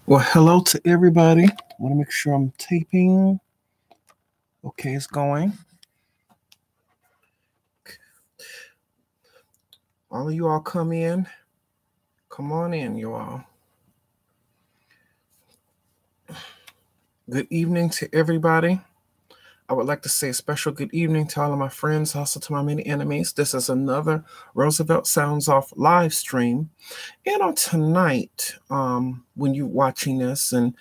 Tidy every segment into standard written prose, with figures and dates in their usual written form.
Well, hello to everybody. I want to make sure I'm taping. Okay, it's going. All of you all come in. Come on in, you all. Good evening to everybody. I would like to say a special good evening to all of my friends, also to my many enemies. This is another Roosevelt Sounds Off live stream. And on tonight, when you're watching this and,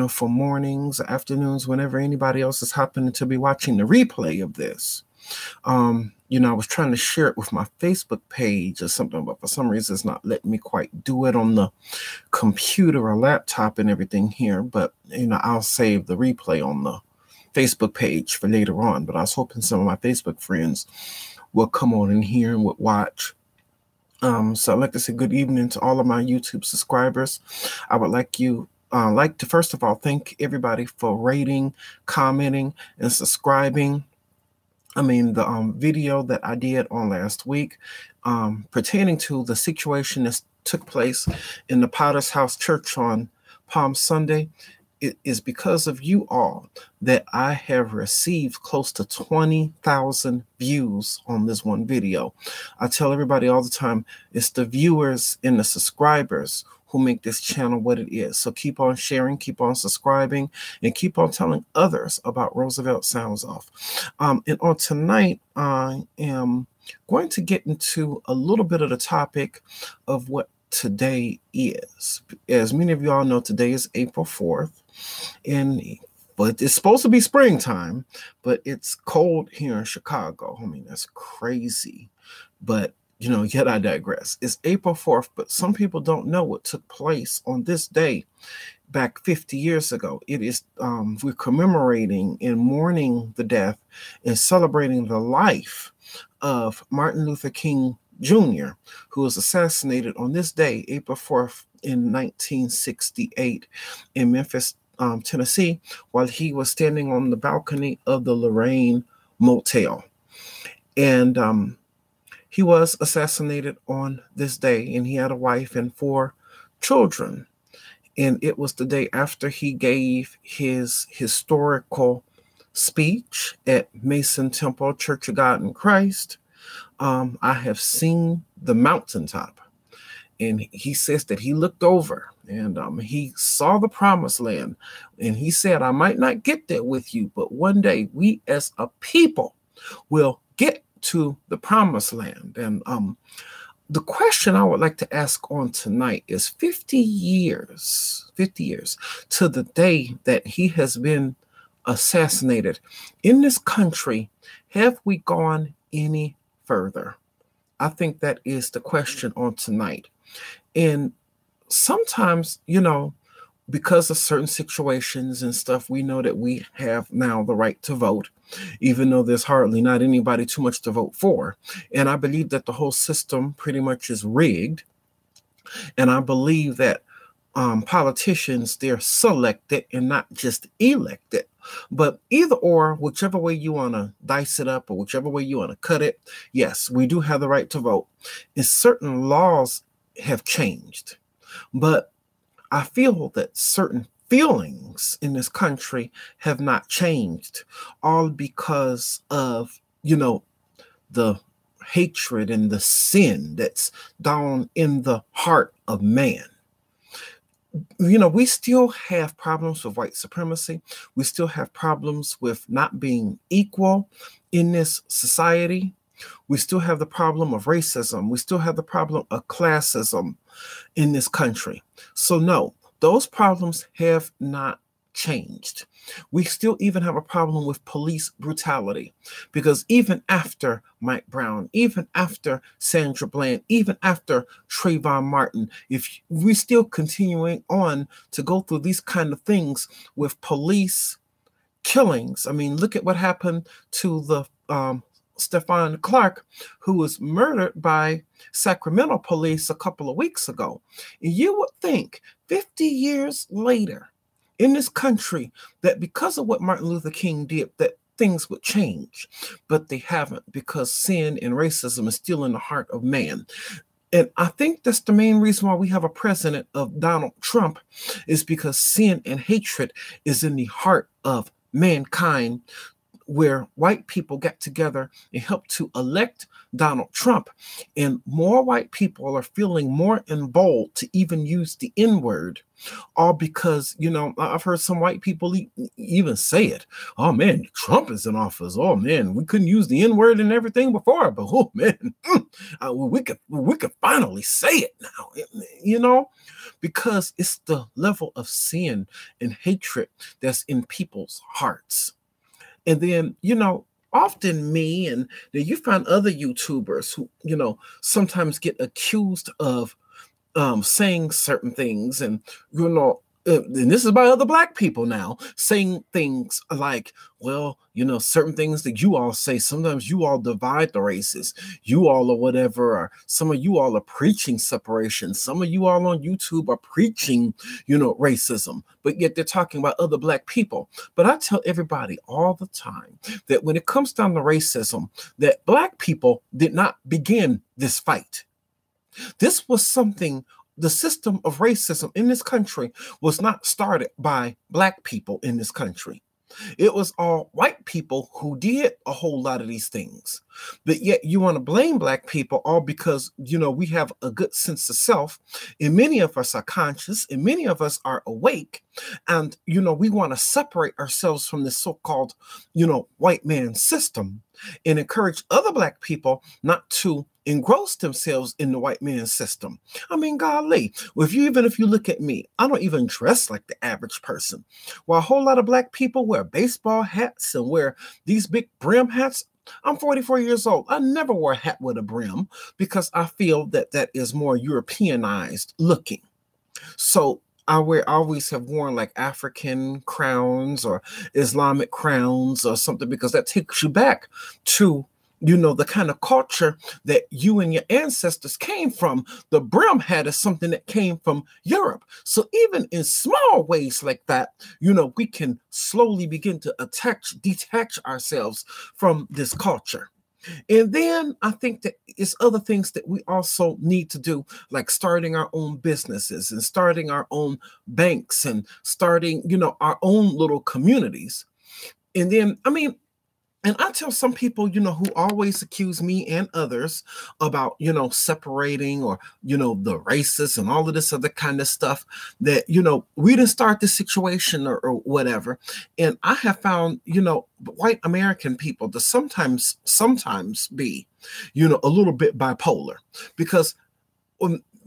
for mornings, afternoons, whenever anybody else is happening to be watching the replay of this, I was trying to share it with my Facebook page or something, but for some reason it's not letting me quite do it on the computer or laptop and everything here. But, I'll save the replay on the Facebook page for later on. But I was hoping some of my Facebook friends will come on in here and would watch. So I'd like to say good evening to all of my YouTube subscribers. I would like to first of all thank everybody for rating, commenting, and subscribing. The video that I did on last week pertaining to the situation that took place in the Potter's House Church on Palm Sunday, it is because of you all that I have received close to 20,000 views on this one video. I tell everybody all the time, it's the viewers and the subscribers who make this channel what it is. So keep on sharing, keep on subscribing, and keep on telling others about Roosevelt Sounds Off. And on tonight, I am going to get into a little bit of the topic of what today is. As many of you all know, today is April 4th, but it's supposed to be springtime, but it's cold here in Chicago. That's crazy, but yet I digress. It's April 4th, but some people don't know what took place on this day back 50 years ago. It is, we're commemorating and mourning the death and celebrating the life of Martin Luther King Jr., who was assassinated on this day, April 4th, in 1968 in Memphis, Tennessee, while he was standing on the balcony of the Lorraine Motel. And he was assassinated on this day, and he had a wife and 4 children. And it was the day after he gave his historical speech at Mason Temple Church of God in Christ. I have seen the mountaintop, and he says that he looked over and he saw the promised land, and he said, I might not get there with you, but one day we as a people will get to the promised land. And the question I would like to ask on tonight is 50 years to the day that he has been assassinated in this country, have we gone any further? I think that is the question on tonight. And sometimes, because of certain situations and stuff, we know that we have now the right to vote, even though there's hardly not anybody too much to vote for. And I believe that the whole system pretty much is rigged. And I believe that politicians, they're selected and not just elected. But either or, whichever way you want to dice it up or whichever way you want to cut it, yes, we do have the right to vote. And certain laws have changed. But I feel that certain feelings in this country have not changed, all because of, the hatred and the sin that's down in the heart of man. We still have problems with white supremacy. We still have problems with not being equal in this society. We still have the problem of racism. We still have the problem of classism in this country. So no, those problems have not changed. We still even have a problem with police brutality, because even after Mike Brown, even after Sandra Bland, even after Trayvon Martin, if we're still continuing on to go through these kind of things with police killings. Look at what happened to the Stephon Clark, who was murdered by Sacramento police a couple of weeks ago. You would think 50 years later in this country that because of what Martin Luther King did, that things would change, but they haven't, because sin and racism is still in the heart of man. And I think that's the main reason why we have a president of Donald Trump, is because sin and hatred is in the heart of mankind, where white people got together and helped to elect Donald Trump. And more white people are feeling more emboldened to even use the N word, all because, I've heard some white people even say it. Oh man, Trump is in office. Oh man, we couldn't use the N word and everything before, but oh man, we could finally say it now, because it's the level of sin and hatred that's in people's hearts. And then, often me and then you find other YouTubers who, sometimes get accused of saying certain things, and and this is by other Black people now, saying things like, well, certain things that you all say, sometimes you all divide the races, you all or whatever, or some of you all are preaching separation, some of you all on YouTube are preaching, racism, but yet they're talking about other Black people. But I tell everybody all the time that when it comes down to racism, that Black people did not begin this fight. This was something, the system of racism in this country was not started by Black people in this country. It was all white people who did a whole lot of these things. But yet you want to blame Black people all because, we have a good sense of self, and many of us are conscious, and many of us are awake. And, we want to separate ourselves from this so-called, white man system, and encourage other Black people not to engross themselves in the white man's system. I mean, golly, if you look at me, I don't even dress like the average person. While a whole lot of Black people wear baseball hats and wear these big brim hats, I'm 44 years old. I never wore a hat with a brim because I feel that that is more Europeanized looking. So I always have worn like African crowns or Islamic crowns or something, because that takes you back to, the kind of culture that you and your ancestors came from. The brim hat is something that came from Europe. So even in small ways like that, we can slowly begin to detach ourselves from this culture. And then I think that it's other things that we also need to do, like starting our own businesses and starting our own banks and starting, our own little communities. And then, and I tell some people, who always accuse me and others about, separating or, the racists and all of this other kind of stuff, that, we didn't start this situation or whatever. And I have found, white American people to sometimes be, a little bit bipolar, because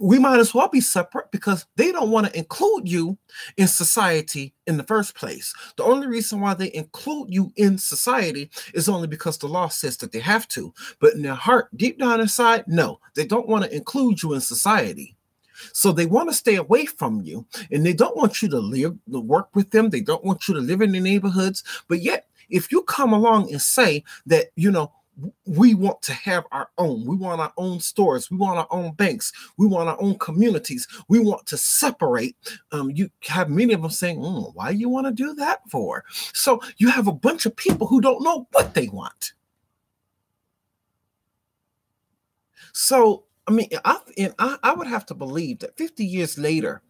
we might as well be separate, because they don't want to include you in society in the first place. The only reason why they include you in society is only because the law says that they have to. But in their heart, deep down inside, no, they don't want to include you in society. So they want to stay away from you, and they don't want you to work with them. They don't want you to live in the neighborhoods. But yet, if you come along and say that, we want to have our own. We want our own stores. We want our own banks. We want our own communities. We want to separate. You have many of them saying, why do you want to do that for? So you have a bunch of people who don't know what they want. So, I would have to believe that 50 years later,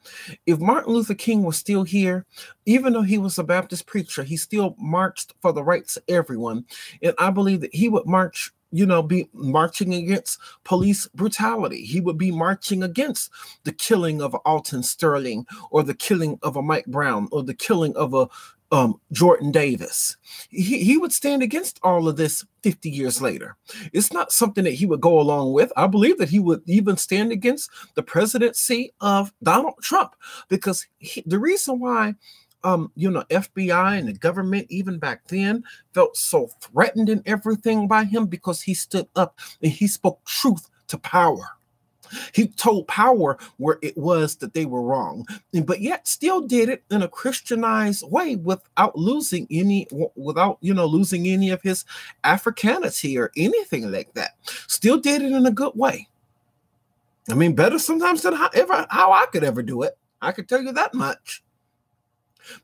if Martin Luther King was still here, even though he was a Baptist preacher, he still marched for the rights of everyone. And I believe that he would be marching against police brutality. He would be marching against the killing of Alton Sterling, or the killing of a Mike Brown, or the killing of a Jordan Davis. He would stand against all of this 50 years later. It's not something that he would go along with. I believe that he would even stand against the presidency of Donald Trump, because the reason why FBI and the government even back then felt so threatened and everything by him, because he stood up and he spoke truth to power. He told power where it was that they were wrong, but yet still did it in a Christianized way without losing any of his Africanity or anything like that. Still did it in a good way. Better sometimes than how I could ever do it. I could tell you that much.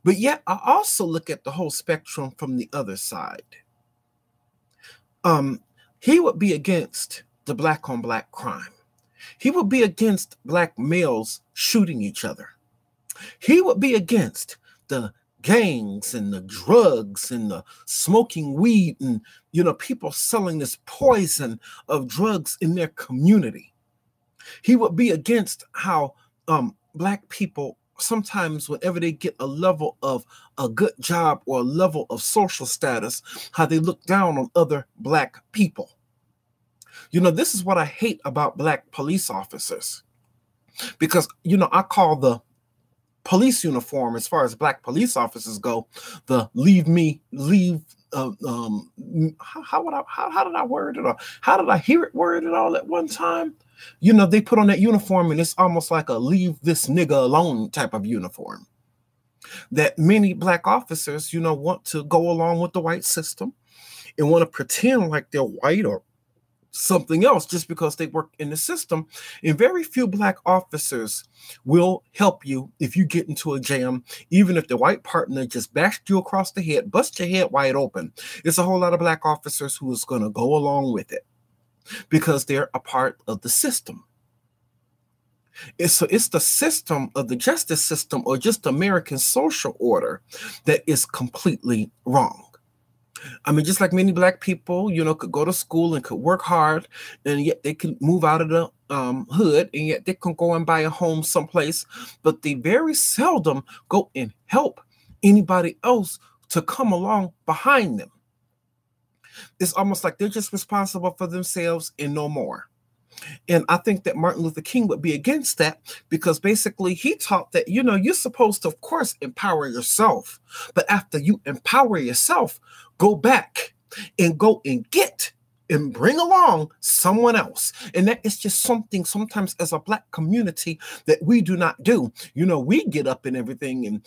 But yet I also look at the whole spectrum from the other side. He would be against the black on black crime. He would be against black males shooting each other. He would be against the gangs and the drugs and the smoking weed and, people selling this poison of drugs in their community. He would be against how black people sometimes, whenever they get a level of a good job or a level of social status, how they look down on other black people. This is what I hate about black police officers, because, I call the police uniform, as far as black police officers go, the how did I word it? Or how did I hear it worded all at one time? They put on that uniform and it's almost like a leave this nigga alone type of uniform. That many black officers, want to go along with the white system and want to pretend like they're white or something else just because they work in the system. And very few black officers will help you if you get into a jam, even if the white partner just bashed you across the head, bust your head wide open. It's a whole lot of black officers who is going to go along with it because they're a part of the system. It's the system of the justice system, or just American social order, that is completely wrong. I mean, just like many black people, could go to school and could work hard, and yet they can move out of the hood, and yet they can go and buy a home someplace, but they very seldom go and help anybody else to come along behind them. It's almost like they're just responsible for themselves and no more. And I think that Martin Luther King would be against that, because basically he taught that, you're supposed to, of course, empower yourself. But after you empower yourself, go back and go and get and bring along someone else. And that is just something sometimes as a black community that we do not do. We get up and everything, and,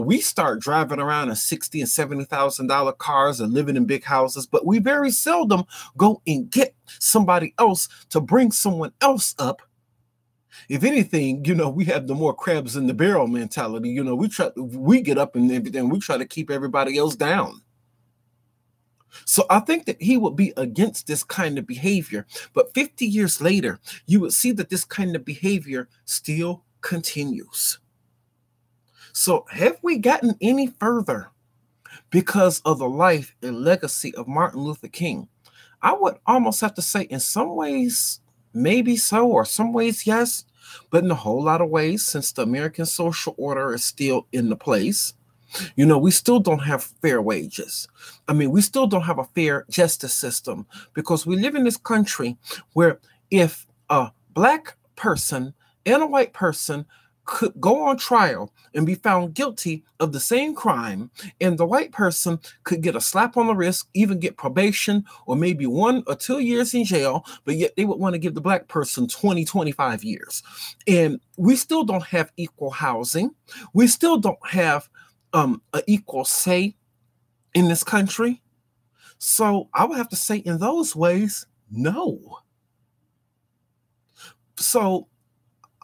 we start driving around in $60,000 and $70,000 cars and living in big houses, but we very seldom go and get somebody else to bring someone else up. If anything, we have the more crabs in the barrel mentality. We get up and everything, we try to keep everybody else down. So I think that he would be against this kind of behavior. But 50 years later, you would see that this kind of behavior still continues. So have we gotten any further because of the life and legacy of Martin Luther King? I would almost have to say in some ways, maybe so, or some ways, yes. But in a whole lot of ways, since the American social order is still in the place, we still don't have fair wages. I mean, we still don't have a fair justice system, because we live in this country where if a black person and a white person could go on trial and be found guilty of the same crime, and the white person could get a slap on the wrist, even get probation or maybe 1 or 2 years in jail, but yet they would want to give the black person 20, 25 years. And we still don't have equal housing. We still don't have an equal say in this country. So I would have to say in those ways, no. So,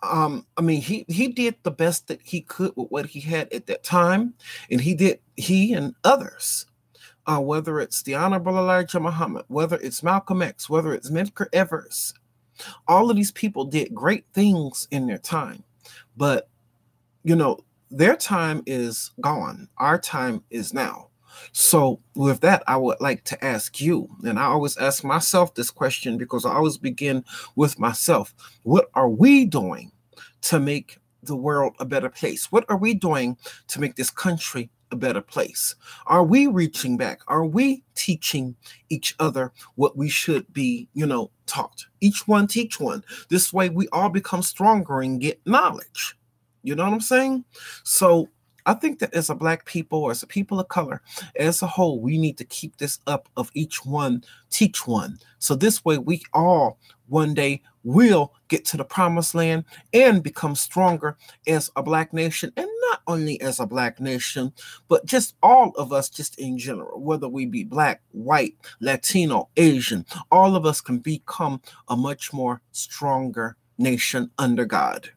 I mean, he did the best that he could with what he had at that time. And he and others, whether it's the Honorable Elijah Muhammad, whether it's Malcolm X, whether it's Medgar Evers, all of these people did great things in their time. But, their time is gone. Our time is now. So with that, I would like to ask you, and I always ask myself this question because I always begin with myself. What are we doing to make the world a better place? What are we doing to make this country a better place? Are we reaching back? Are we teaching each other what we should be, taught? Each one teach one. This way we all become stronger and get knowledge. You know what I'm saying? So I think that as a black people, or as a people of color, as a whole, we need to keep this up of each one teach one. So this way we all one day will get to the promised land and become stronger as a black nation. And not only as a black nation, but just all of us just in general, whether we be black, white, Latino, Asian, all of us can become a much more stronger nation under God.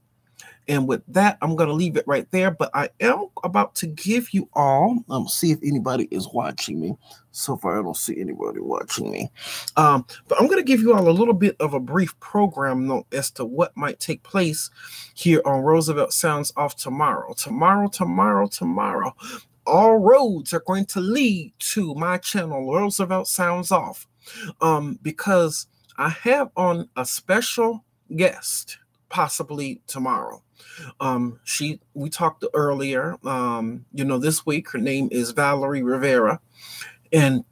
And with that, I'm going to leave it right there. But I am about to give you all, see if anybody is watching me. So far, I don't see anybody watching me. But I'm going to give you all a little bit of a brief program note as to what might take place here on Roosevelt Sounds Off tomorrow. Tomorrow. All roads are going to lead to my channel, Roosevelt Sounds Off, because I have on a special guest, possibly tomorrow. We talked earlier, this week. Her name is Valerie Rivera, and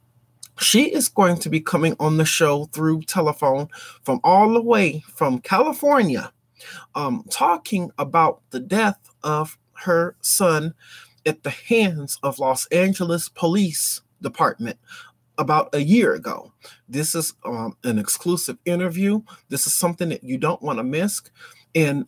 she is going to be coming on the show through telephone from all the way from California, talking about the death of her son at the hands of Los Angeles Police Department about a year ago. This is an exclusive interview. This is something that you don't want to miss. And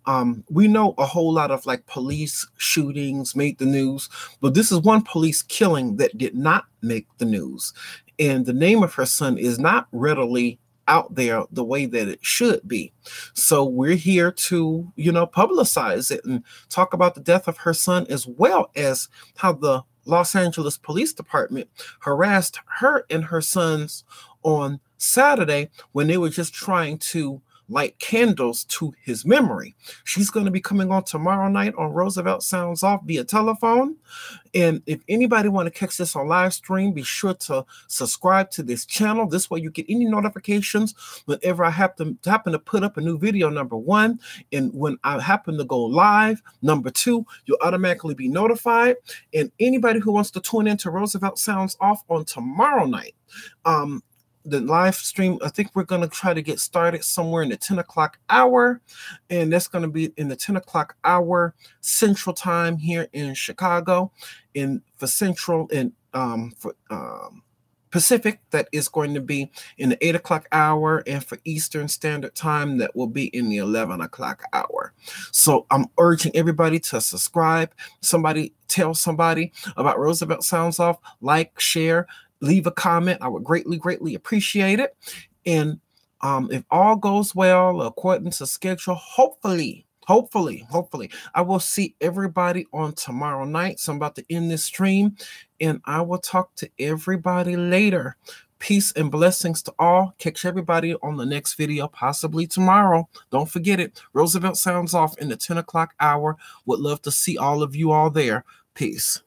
we know a whole lot of like police shootings made the news, but this is one police killing that did not make the news. And the name of her son is not readily out there the way that it should be. So we're here to, publicize it and talk about the death of her son, as well as how the Los Angeles Police Department harassed her and her sons on Saturday when they were just trying to light candles to his memory. She's going to be coming on tomorrow night on Roosevelt Sounds Off via telephone. And if anybody want to catch this on live stream, be sure to subscribe to this channel. This way you get any notifications whenever I happen to put up a new video, number one. And when I happen to go live, number two, you'll automatically be notified. And anybody who wants to tune into Roosevelt Sounds Off on tomorrow night, the live stream, I think we're going to try to get started somewhere in the 10 o'clock hour. And that's going to be in the 10 o'clock hour Central Time here in Chicago. And for Central and for Pacific, that is going to be in the 8 o'clock hour. And for Eastern Standard Time, that will be in the 11 o'clock hour. So I'm urging everybody to subscribe. Tell somebody about Roosevelt Sounds Off. Like, share, leave a comment. I would greatly appreciate it. And if all goes well according to schedule, hopefully, I will see everybody on tomorrow night. So I'm about to end this stream, and I will talk to everybody later. Peace and blessings to all. Catch everybody on the next video, possibly tomorrow. Don't forget it. Roosevelt Sounds Off in the 10 o'clock hour. Would love to see all of you all there. Peace.